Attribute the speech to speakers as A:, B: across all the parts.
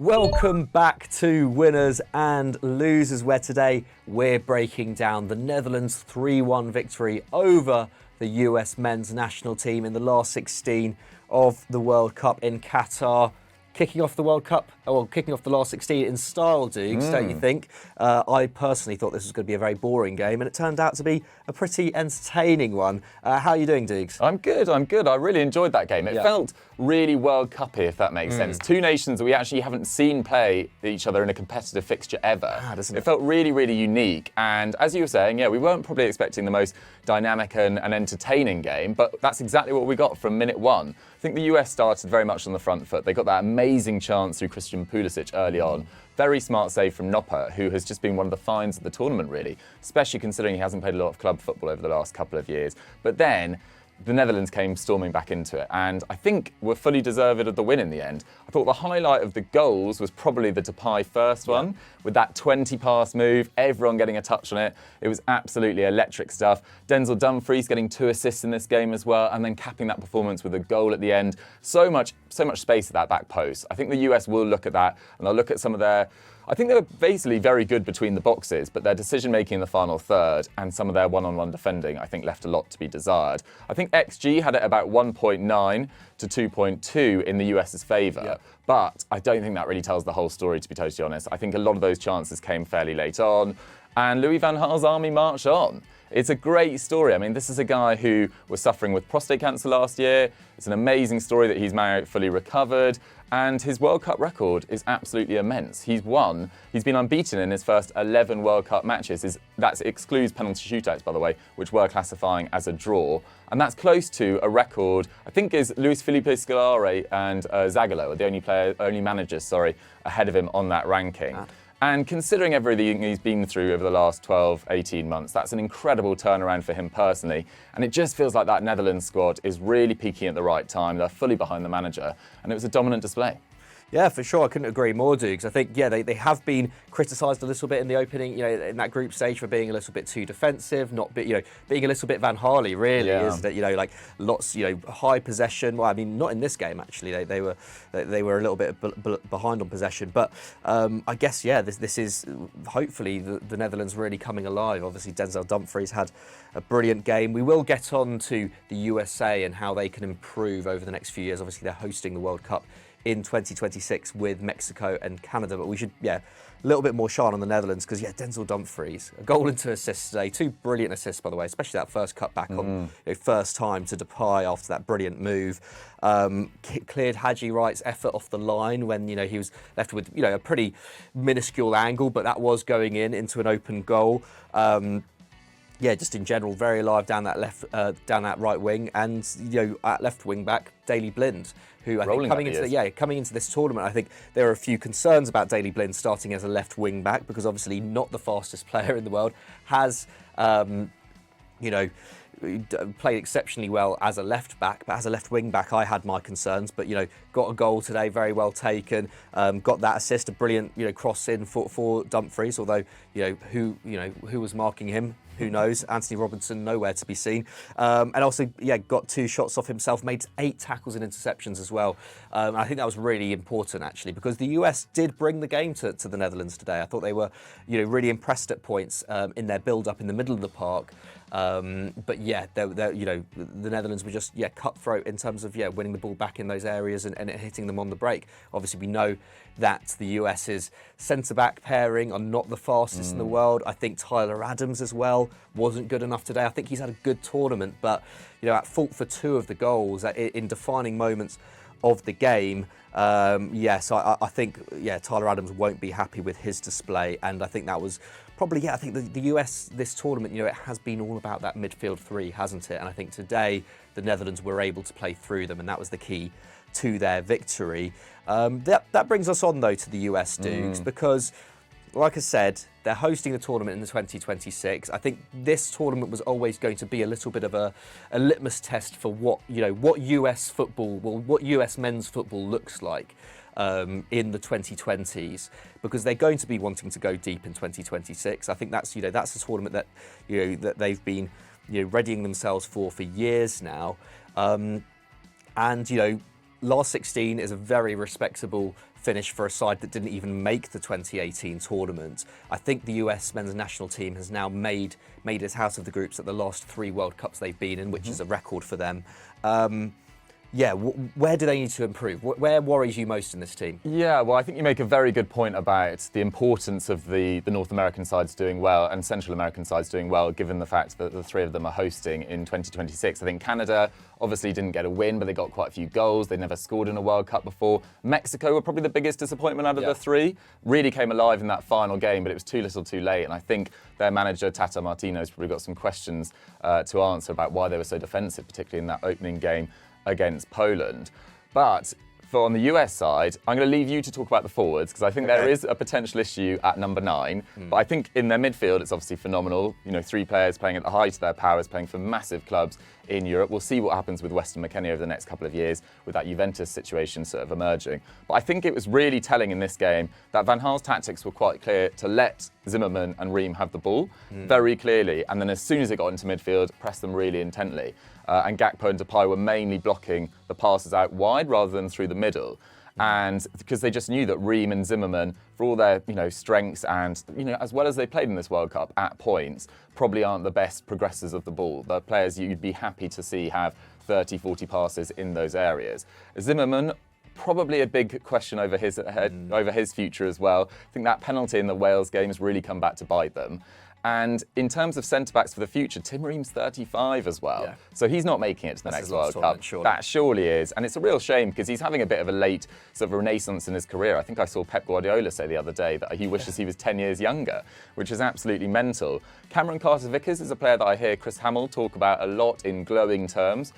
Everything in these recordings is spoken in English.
A: Welcome back to Winners and Losers, where today we're breaking down the Netherlands' 3-1 victory over the US men's national team in the last 16 of the World Cup in Qatar. Kicking off the World Cup, kicking off the last 16 in style, Dukes, don't you think? I personally thought this was going to be a very boring game, and it turned out to be a pretty entertaining one. How are you doing, Dukes?
B: I'm good. I really enjoyed that game. It felt really World Cup-y, if that makes sense. Two nations that we actually haven't seen play each other in a competitive fixture ever. It felt really, really unique. And as you were saying, we weren't probably expecting the most dynamic and entertaining game, but that's exactly what we got from minute one. I think the US started very much on the front foot. They got that amazing chance through Christian Pulisic early on. Very smart save from Noppert, who has just been one of the finds of the tournament, really, especially considering he hasn't played a lot of club football over the last couple of years. But then the Netherlands came storming back into it, and I think were fully deserved of the win in the end. I thought the highlight of the goals was probably the Depay first one, with that 20-pass move, everyone getting a touch on it. It was absolutely electric stuff. Denzel Dumfries getting 2 assists in this game as well, and then capping that performance with a goal at the end. So much space at that back post. I think the US will look at that, and they'll look at some of their... I think they were basically very good between the boxes, but their decision-making in the final third and some of their one-on-one defending, I think, left a lot to be desired. I think XG had it about 1.9 to 2.2 in the US's favour, but I don't think that really tells the whole story, to be totally honest. I think a lot of those chances came fairly late on, and Louis van Gaal's army marched on. It's a great story. I mean, this is a guy who was suffering with prostate cancer last year. It's an amazing story that he's now fully recovered. And his World Cup record is absolutely immense. He's been unbeaten in his first 11 World Cup matches. That excludes penalty shootouts, by the way, which we're classifying as a draw. And that's close to a record, I think, is Luis Felipe Scolari and Zagallo are the only managers ahead of him on that ranking. And considering everything he's been through over the last 12, 18 months, that's an incredible turnaround for him personally. And it just feels like that Netherlands squad is really peaking at the right time. They're fully behind the manager. And it was a dominant display.
A: Yeah, for sure. I couldn't agree more, Dukes. I think, they have been criticised a little bit in the opening, in that group stage for being a little bit too defensive, being a little bit Van Gaal, really, isn't it? Lots, high possession. Well, I mean, not in this game, actually. They were a little bit behind on possession. But I guess, this is hopefully the Netherlands really coming alive. Obviously, Denzel Dumfries had a brilliant game. We will get on to the USA and how they can improve over the next few years. Obviously, they're hosting the World Cup in 2026 with Mexico and Canada, but we should, a little bit more shine on the Netherlands because, Denzel Dumfries, a goal and 2 assists today, 2 brilliant assists, by the way, especially that first cut back on first time to Depay after that brilliant move. Cleared Haji Wright's effort off the line when, he was left with, a pretty minuscule angle, but that was going into an open goal. Just in general, very alive down that right wing, and at left wing back, Daley Blind, who I think coming into this tournament, I think there are a few concerns about Daley Blind starting as a left wing back because obviously not the fastest player in the world, has played exceptionally well as a left back, but as a left wing back, I had my concerns. But got a goal today, very well taken. Got that assist, a brilliant cross in for Dumfries. Although who was marking him? Who knows? Anthony Robinson nowhere to be seen. And also, got 2 shots off himself, made 8 tackles and interceptions as well. I think that was really important, actually, because the US did bring the game to the Netherlands today. I thought they were, really impressed at points in their build-up in the middle of the park. But the Netherlands were just cutthroat in terms of winning the ball back in those areas and hitting them on the break. Obviously, we know that the US's centre-back pairing are not the fastest in the world. I think Tyler Adams as well wasn't good enough today. I think he's had a good tournament, but at fault for 2 of the goals in defining moments of the game. So I think Tyler Adams won't be happy with his display, and I think that was probably I think the US this tournament, it has been all about that midfield 3, hasn't it? And I think today the Netherlands were able to play through them, and that was the key to their victory. That brings us on though to the US, Dukes, because like I said, they're hosting the tournament in the 2026. I think this tournament was always going to be a little bit of a litmus test for what US football, what US men's football looks like in the 2020s, because they're going to be wanting to go deep in 2026. I think that's that's a tournament that that they've been readying themselves for years now, and last 16 is a very respectable finish for a side that didn't even make the 2018 tournament. I think the US men's national team has now made it out of the groups at the last 3 World Cups they've been in, which is a record for them. Where do they need to improve? Where worries you most in this team?
B: Yeah, well, I think you make a very good point about the importance of the North American sides doing well and Central American sides doing well, given the fact that the 3 of them are hosting in 2026. I think Canada obviously didn't get a win, but they got quite a few goals. They never scored in a World Cup before. Mexico were probably the biggest disappointment out of the 3. Really came alive in that final game, but it was too little too late. And I think their manager, Tata Martino's probably got some questions to answer about why they were so defensive, particularly in that opening game against Poland. But on the US side, I'm going to leave you to talk about the forwards, because I think there is a potential issue at number 9. But I think in their midfield, it's obviously phenomenal. 3 players playing at the height of their powers, playing for massive clubs in Europe. We'll see what happens with Weston McKennie over the next couple of years with that Juventus situation sort of emerging. But I think it was really telling in this game that Van Gaal's tactics were quite clear to let Zimmerman and Ream have the ball very clearly. And then as soon as it got into midfield, press them really intently. And Gakpo and Depay were mainly blocking the passes out wide rather than through the middle. And because they just knew that Ream and Zimmerman, for all their strengths and as well as they played in this World Cup at points, probably aren't the best progressors of the ball. The players you'd be happy to see have 30, 40 passes in those areas. Zimmerman, probably a big question over his head, over his future as well. I think that penalty in the Wales game has really come back to bite them. And in terms of centre-backs for the future, Tim Ream's 35 as well. Yeah. So he's not making it to the next World Cup. Surely. That surely is. And it's a real shame because he's having a bit of a late sort of renaissance in his career. I think I saw Pep Guardiola say the other day that he wishes he was 10 years younger, which is absolutely mental. Cameron Carter-Vickers is a player that I hear Chris Hamill talk about a lot in glowing terms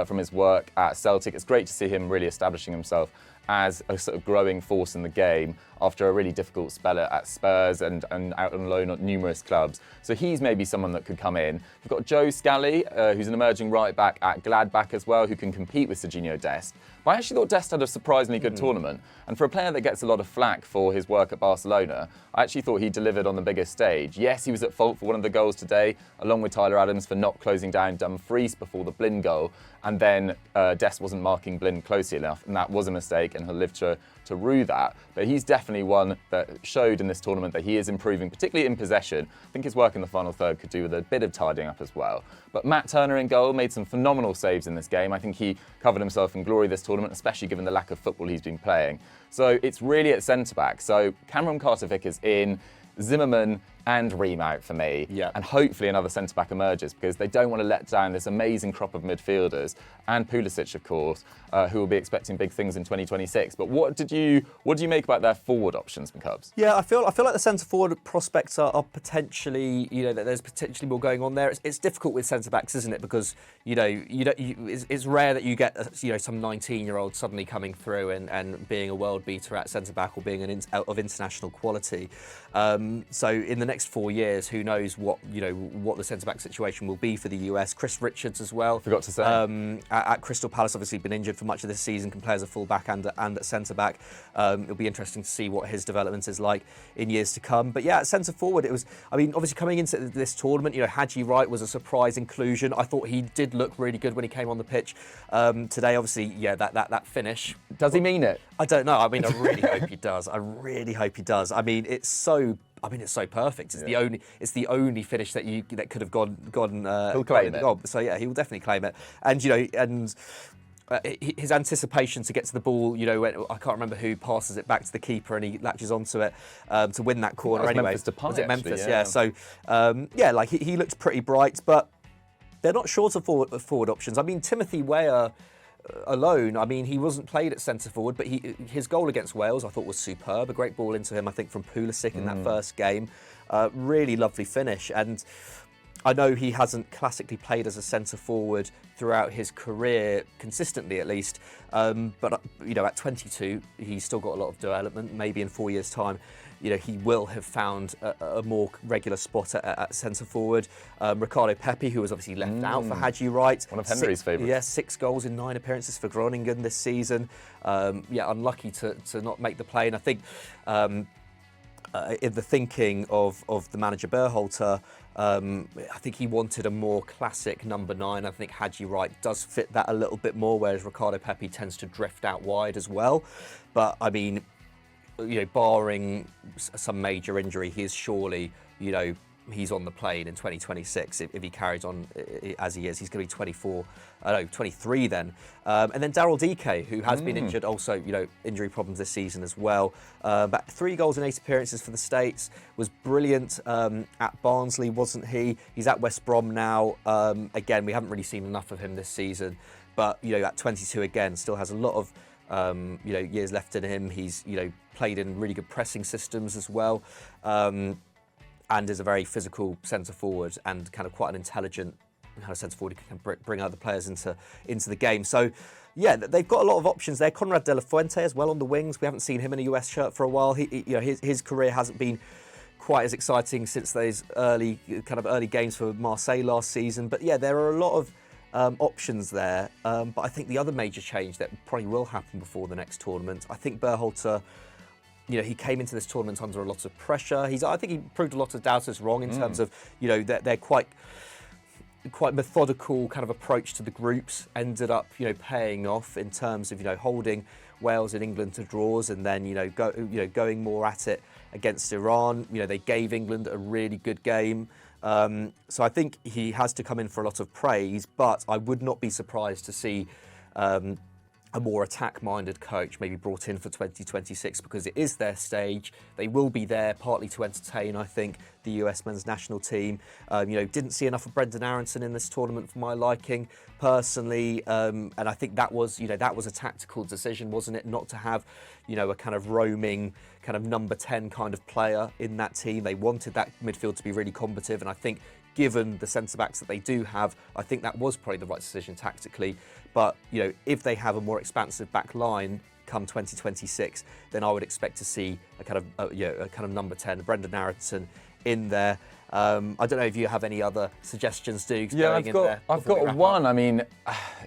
B: from his work at Celtic. It's great to see him really establishing himself as a sort of growing force in the game after a really difficult spell at Spurs and out on loan at numerous clubs. So he's maybe someone that could come in. We've got Joe Scally, who's an emerging right-back at Gladbach as well, who can compete with Serginho Dest. But I actually thought Dest had a surprisingly good tournament. And for a player that gets a lot of flack for his work at Barcelona, I actually thought he delivered on the biggest stage. Yes, he was at fault for one of the goals today, along with Tyler Adams for not closing down Dumfries before the Blind goal. And then Dest wasn't marking Blind closely enough, and that was a mistake, and he'll live to rue that. But he's definitely one that showed in this tournament that he is improving, particularly in possession. I think his work in the final third could do with a bit of tidying up as well. But Matt Turner in goal made some phenomenal saves in this game. I think he covered himself in glory this tournament, especially given the lack of football he's been playing. So it's really at centre-back. So Cameron Carter-Vickers in, Zimmerman and Ream out for me. Yeah. And hopefully another centre-back emerges because they don't want to let down this amazing crop of midfielders and Pulisic, of course, who will be expecting big things in 2026. But what do you make about their forward options, McCubs?
A: Yeah, I feel like the centre-forward prospects are potentially, that there's potentially more going on there. It's difficult with centre-backs, isn't it? Because, it's rare that you get, some 19-year-old suddenly coming through and being a world beater at centre-back or being of international quality. So in the next 4 years, who knows what the centre-back situation will be for the US. Chris Richards as well.
B: Forgot to say.
A: At Crystal Palace, obviously been injured for much of this season, can play as a full-back and at centre-back. It'll be interesting to see what his development is like in years to come. But yeah, at centre-forward, obviously coming into this tournament, Haji Wright was a surprise inclusion. I thought he did look really good when he came on the pitch today. Obviously, that finish.
B: Does he mean it?
A: I don't know. I really hope he does. I really hope he does. It's so perfect. It's the only finish that could have gone.
B: He'll claim it.
A: So yeah, he will definitely claim it. And his anticipation to get to the ball. I can't remember who passes it back to the keeper and he latches onto it to win that corner. Anyway,
B: Memphis Depay,
A: was it Memphis?
B: Actually, yeah.
A: So he looks pretty bright, but they're not short of forward options. Timothy Weah alone, he wasn't played at centre-forward, but his goal against Wales I thought was superb. A great ball into him, I think, from Pulisic in that first game. Really lovely finish. And I know he hasn't classically played as a centre-forward throughout his career, consistently at least. But at 22, he's still got a lot of development. Maybe in 4 years' time, he will have found a more regular spot at centre-forward. Ricardo Pepi, who was obviously left out for Haji Wright.
B: One of Henry's favourites.
A: Yeah, 6 goals in 9 appearances for Groningen this season. Unlucky to not make the play. And I think in the thinking of the manager Berhalter, I think he wanted a more classic number 9. I think Haji Wright does fit that a little bit more, whereas Ricardo Pepi tends to drift out wide as well. But barring some major injury, he is surely, he's on the plane in 2026 if he carries on as he is. He's going to be 23 then. And then Daryl Dike, who has been injured, also, injury problems this season as well. But 3 goals in 8 appearances for the States, was brilliant at Barnsley, wasn't he? He's at West Brom now. Again, we haven't really seen enough of him this season, but, at 22 again, still has a lot of years left in him. He's, played in really good pressing systems as well. And is a very physical centre forward and kind of quite an intelligent centre forward who can bring other players into the game. So, yeah, they've got a lot of options there. Conrad De La Fuente as well on the wings. We haven't seen him in a US shirt for a while. His career hasn't been quite as exciting since those early games for Marseille last season. But yeah, there are a lot of options there. But I think the other major change that probably will happen before the next tournament, I think Berhalter, he came into this tournament under a lot of pressure. I think he proved a lot of doubters wrong in terms of, they're quite methodical kind of approach to the groups ended up, paying off in terms of, holding Wales and England to draws and then, going more at it against Iran. They gave England a really good game. So I think he has to come in for a lot of praise, but I would not be surprised to see a more attack-minded coach maybe brought in for 2026 because it is their stage. They will be there partly to entertain, I think, the US men's national team. Didn't see enough of Brendan Aronson in this tournament for my liking personally, and I think that was a tactical decision, wasn't it, not to have a kind of roaming kind of number 10 kind of player in that team. They wanted that midfield to be really combative, and I think given the centre-backs that they do have, I think that was probably the right decision tactically. But, if they have a more expansive back line come 2026, then I would expect to see a kind of number 10, Brendan Aronson, in there. I don't know if you have any other suggestions, Dukes.
B: Yeah, I've got one. I mean,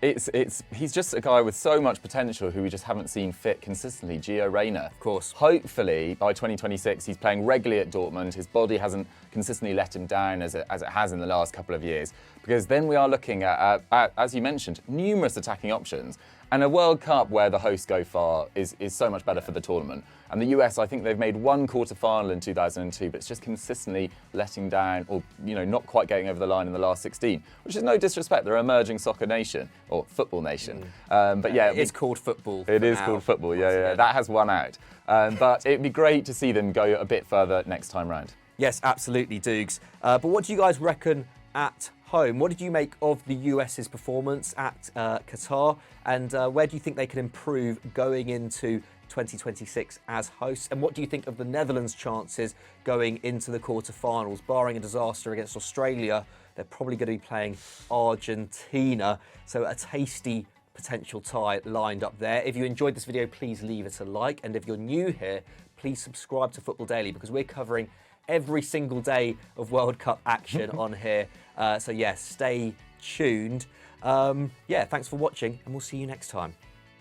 B: he's just a guy with so much potential who we just haven't seen fit consistently. Gio Reyna.
A: Of course.
B: Hopefully, by 2026, he's playing regularly at Dortmund. His body hasn't consistently let him down as it has in the last couple of years. Because then we are looking at, as you mentioned, numerous attacking options. And a World Cup where the hosts go far is so much better for the tournament. And the US, I think they've made one quarter-final in 2002, but it's just consistently letting down or, not quite getting over the line in the last 16, which is no disrespect. They're an emerging soccer nation or football nation. But yeah,
A: it's called football.
B: It is called football, yeah. That has won out. But it'd be great to see them go a bit further next time round.
A: Yes, absolutely, Dukes. But what do you guys reckon at home? What did you make of the US's performance at Qatar, and where do you think they can improve going into 2026 as hosts? And what do you think of the Netherlands' chances going into the quarterfinals? Barring a disaster against Australia, they're probably going to be playing Argentina. So a tasty potential tie lined up there. If you enjoyed this video, please leave it a like. And if you're new here, please subscribe to Football Daily because we're covering every single day of World Cup action on here. So yeah, stay tuned. Thanks for watching and we'll see you next time.